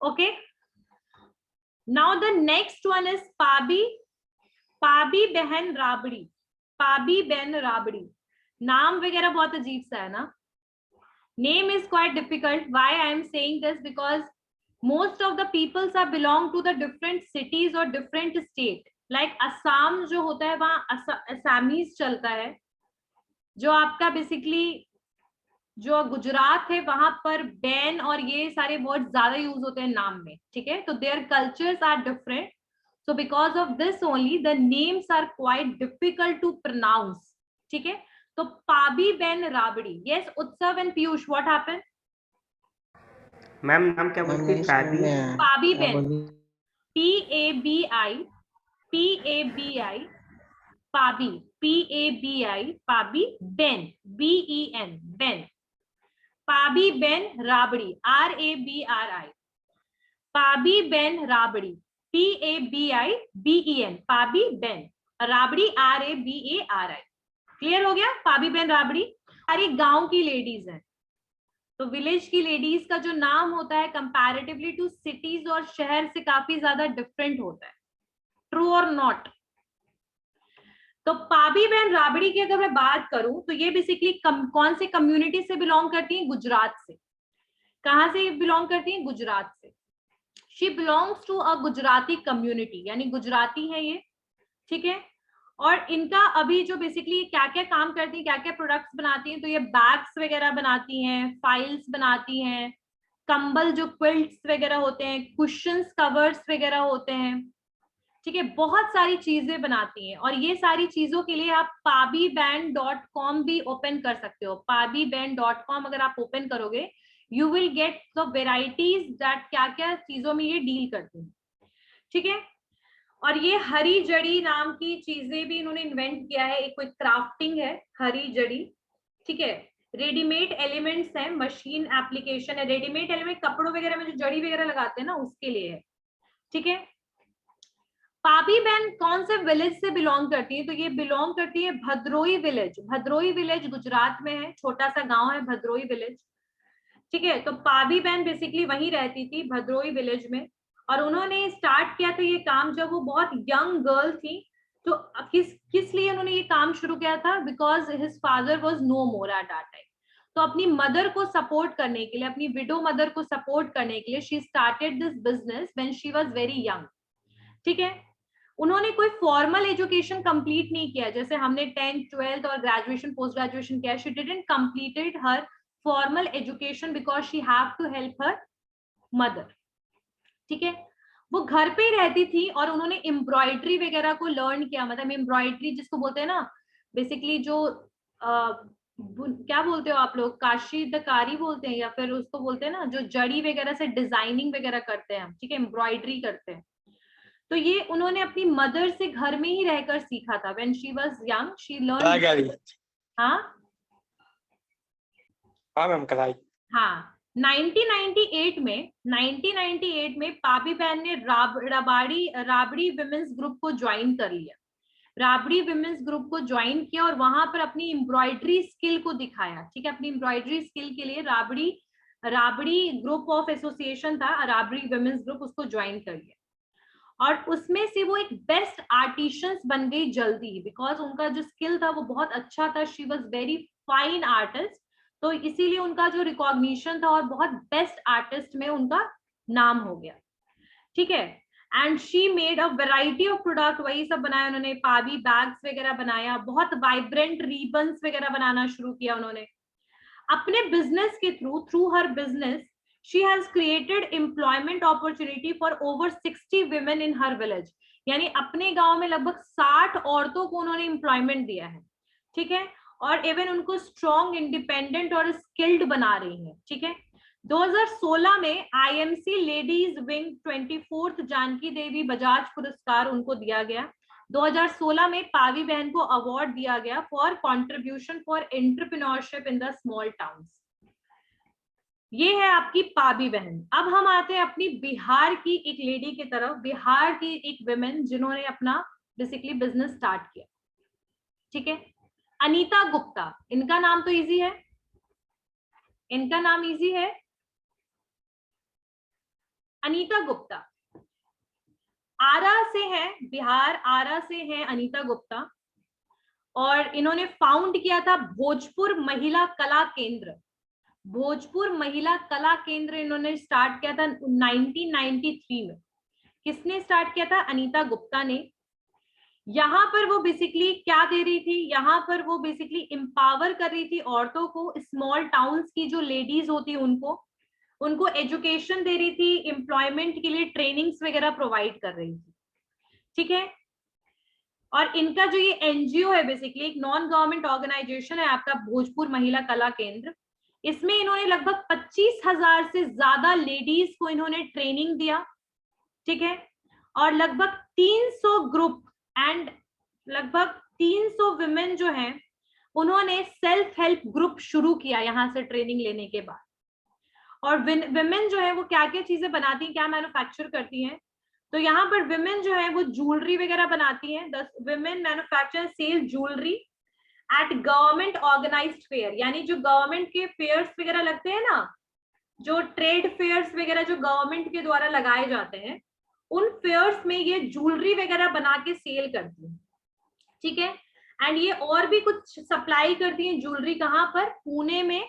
Okay. Now the next one is Pabi. पाबी बहन राबड़ी. पाबी बहन राबड़ी. नाम वगैरह बहुत अजीब सा है ना. Name is quite difficult. Why I am saying this? Because most of the peoples are belong to the different cities or different state. Like Assam जो होता है वहाँ Assamese चलता है. जो आपका बेसिकली जो गुजरात है वहां पर बैन और ये सारे वर्ड ज्यादा यूज होते हैं नाम में. ठीक है. तो their cultures are different. So because of this only the names are quite difficult to pronounce. ठीक है. तो पाबी बहन Rabri. Yes, Utsav and Piyush, what happened? Ma'am नाम क्या बोलती? पाबी. पाबी बहन. PABI. PABI. पाबी. PABI. पाबी बहन. BEN. बहन. पाबी बहन राबड़ी. RABRI. पाबी बहन राबड़ी. PABIBEN. पाबी बहन. राबड़ी RABARI. क्लियर हो गया? पाबी बहन राबड़ी. सारी गांव की लेडीज हैं. तो विलेज की लेडीज का जो नाम होता है कंपैरेटिवली टू सिटीज और शहर से काफी ज्यादा डिफरेंट होता है. ट्रू और नॉट? तो पाबी बहन राबड़ी की अगर मैं बात करूं तो ये बेसिकली कौन से कम्युनिटी से बिलोंग करती है? गुजरात से. कहां से बिलोंग करती है? गुजरात से. She belongs to a Gujarati community. यानी गुजराती है ये. ठीक है. और इनका अभी जो बेसिकली क्या क्या काम करती है, क्या क्या प्रोडक्ट्स बनाती हैं, तो ये बैग्स वगैरह बनाती हैं, फाइल्स बनाती हैं, कंबल जो क्विल्ट्स वगैरह होते हैं, कुशन्स कवर्स वगैरह होते हैं. ठीक है. बहुत सारी चीजें बनाती हैं. और ये सारी चीजों के लिए आप pabiband.com भी ओपन कर सकते हो. pabiband.com अगर आप ओपन करोगे you will get the varieties that क्या क्या चीजों में ये डील करती हैं. ठीक है. और ये हरी जड़ी नाम की चीजें भी इन्होंने इन्वेंट किया है. एक कोई क्राफ्टिंग है हरी जड़ी. ठीक है. रेडीमेड एलिमेंट्स हैं, मशीन एप्लीकेशन है. रेडीमेड एलिमेंट कपड़ों वगैरह में जो जड़ी वगैरह लगाते हैं ना उसके लिए है. ठीक है. पाबी बहन कौन से विलेज से बिलोंग करती है? तो ये बिलोंग करती है भद्रोई विलेज. भद्रोई विलेज गुजरात में है. छोटा सा गांव है भद्रोई विलेज. ठीक है. तो पाबी बहन बेसिकली वहीं रहती थी भद्रोई विलेज में. और उन्होंने स्टार्ट किया था ये काम जब वो बहुत यंग गर्ल थी. तो किस लिए उन्होंने ये काम शुरू किया था? Because his father was no more at that time. तो अपनी मदर को सपोर्ट करने के लिए, अपनी विडो मदर को सपोर्ट करने के लिए she started this business when she was very young. ठीक है. उन्होंने कोई फॉर्मल एजुकेशन कंप्लीट नहीं किया जैसे हमने 10th 12th और ग्रेजुएशन पोस्ट ग्रेजुएशन किया. She didn't completed her formal education because she have to help her mother. ठीक है. वो घर पे ही रहती थी और उन्होंने एम्ब्रॉयडरी वगैरह को लर्न किया. मतलब एम्ब्रॉयडरी जिसको बोलते हैं ना बेसिकली जो क्या बोलते हो आप लोग? काशीदकारी बोलते हैं या फिर उसको बोलते हैं ना जो जड़ी वगैरह से डिजाइनिंग वगैरह करते हैं. ठीक है. एम्ब्रॉयडरी करते हैं. तो ये उन्होंने अपनी मदर से घर में ही रहकर सीखा था. When she was young she learn. हाँ मैम कलाई. हाँ. 1998 में पाबी बहन ने राबड़ी विमेंस ग्रुप को ज्वाइन कर लिया. राबड़ी विमेंस ग्रुप को ज्वाइन किया और वहां पर अपनी एम्ब्रॉयडरी स्किल को दिखाया. ठीक है. अपनी एम्ब्रॉयडरी स्किल के लिए राबड़ी ग्रुप ऑफ एसोसिएशन था, राबड़ी विमेंस ग्रुप, उसको ज्वाइन कर लिया. और उसमें से वो एक बेस्ट आर्टिशियंस बन गई जल्दी बिकॉज उनका जो स्किल था वो बहुत अच्छा था. She was very fine artist. तो इसीलिए उनका जो रिकॉग्निशन था और बहुत बेस्ट आर्टिस्ट में उनका नाम हो गया. ठीक है. And she made a variety of product. वही सब बनाया उन्होंने. पाबी बैग्स वगैरह बनाया. बहुत वाइब्रेंट रिबन्स वगैरह बनाना शुरू किया उन्होंने अपने बिजनेस के through her business. She has created employment opportunity for over 60 women in her village. यानी अपने गांव में लगभग 60 औरतों को उन्होंने एम्प्लॉयमेंट दिया है. ठीक है. और इवन उनको स्ट्रॉन्ग, इंडिपेंडेंट और स्किल्ड बना रही है. ठीक है. 2016 में IMC ladies wing 24th Janaki Devi Bajaj पुरस्कार उनको दिया गया. 2016 में पावी बहन को अवार्ड दिया गया for contribution for entrepreneurship in the small towns. ये है आपकी पाबी बहन. अब हम आते हैं अपनी बिहार की एक लेडी की तरफ. बिहार की एक विमेन जिन्होंने अपना बेसिकली बिजनेस स्टार्ट किया. ठीक है. अनीता गुप्ता. इनका नाम तो इजी है. इनका नाम इजी है. अनीता गुप्ता आरा से है, बिहार आरा से है अनीता गुप्ता, और इन्होंने फाउंड किया था भोजपुर महिला कला केंद्र। भोजपुर महिला कला केंद्र इन्होंने स्टार्ट किया था 1993 में। किसने स्टार्ट किया था? अनीता गुप्ता ने। यहाँ पर वो बेसिकली क्या दे रही थी? यहाँ पर वो बेसिकली एम्पावर कर रही थी औरतों को, स्मॉल टाउन्स की जो लेडीज होती उनको एजुकेशन दे रही थी, एम्प्लॉयमेंट के लिए ट्रेनिंग्स वगैरह प्रोवाइड कर रही थी। ठीक है। और इनका जो ये एनजीओ है, बेसिकली एक नॉन गवर्नमेंट ऑर्गेनाइजेशन है आपका भोजपुर महिला कला केंद्र। इसमें इन्होंने लगभग 25,000 से ज्यादा लेडीज को इन्होंने ट्रेनिंग दिया। ठीक है। और लगभग 300 ग्रुप एंड लगभग 300 विमेन जो हैं उन्होंने सेल्फ हेल्प ग्रुप शुरू किया यहाँ से ट्रेनिंग लेने के बाद। और विमेन जो है वो क्या क्या चीजें बनाती हैं, क्या मैन्युफैक्चर करती हैं? तो यहाँ पर विमेन जो है वो ज्वेलरी वगैरह बनाती हैं। The women manufacture sell jewellery at government organised fair, यानी जो गवर्नमेंट के फेयर्स वगैरह लगते हैं ना, जो ट्रेड फेयर्स वगैरह जो गवर्नमेंट के द्वारा लगाए जाते हैं, उन फेयर्स में ये ज्वेलरी वगैरह बना के सेल करती है। ठीक है। एंड ये और भी कुछ सप्लाई करती है ज्वेलरी, कहाँ पर? पुणे में,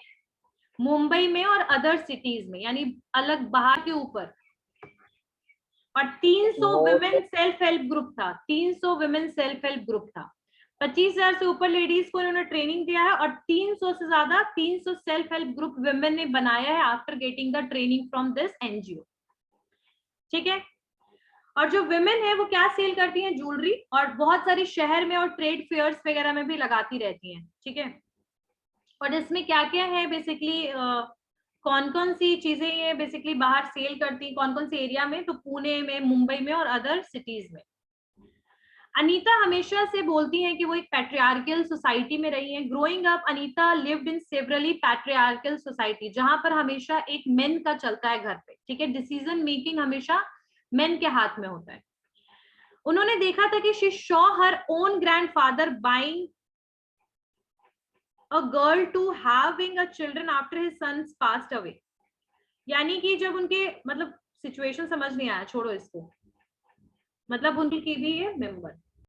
मुंबई में और अदर सिटीज में, यानी अलग बाहर के ऊपर। और 300 विमेन सेल्फ हेल्प ग्रुप था, 300 विमेन सेल्फ हेल्प ग्रुप था। 25,000 से ऊपर लेडीज को इन्होंने ट्रेनिंग दिया है और 300 से ज्यादा 300 सेल्फ हेल्प ग्रुप विमेन ने बनाया है after getting the training from this NGO. ठीक है। और जो विमेन है वो क्या सेल करती हैं? ज्वेलरी, और बहुत सारे शहर में और ट्रेड फेयर्स वगैरह में भी लगाती रहती हैं। ठीक है। और इसमें क्या क्या है बेसिकली, कौन कौन सी चीजें ये बेसिकली बाहर सेल करती हैं, कौन कौन से एरिया में? तो पुणे में, मुंबई में और अदर सिटीज में। अनीता हमेशा से बोलती हैं कि वो एक पैट्रियार्कल सोसाइटी में रही हैं। Growing up Anita lived in severally patriarchal society, जहां पर हमेशा एक मेन का चलता है घर पे। ठीक है। डिसीजन मेकिंग हमेशा मेन के हाथ में होता है। उन्होंने देखा था कि she Shaw her own grandfather buying a girl to having a children after his sons passed away, यानी कि जब उनके, मतलब सिचुएशन समझ नहीं आया, छोड़ो इसको, मतलब उनकी भी है मेंबर।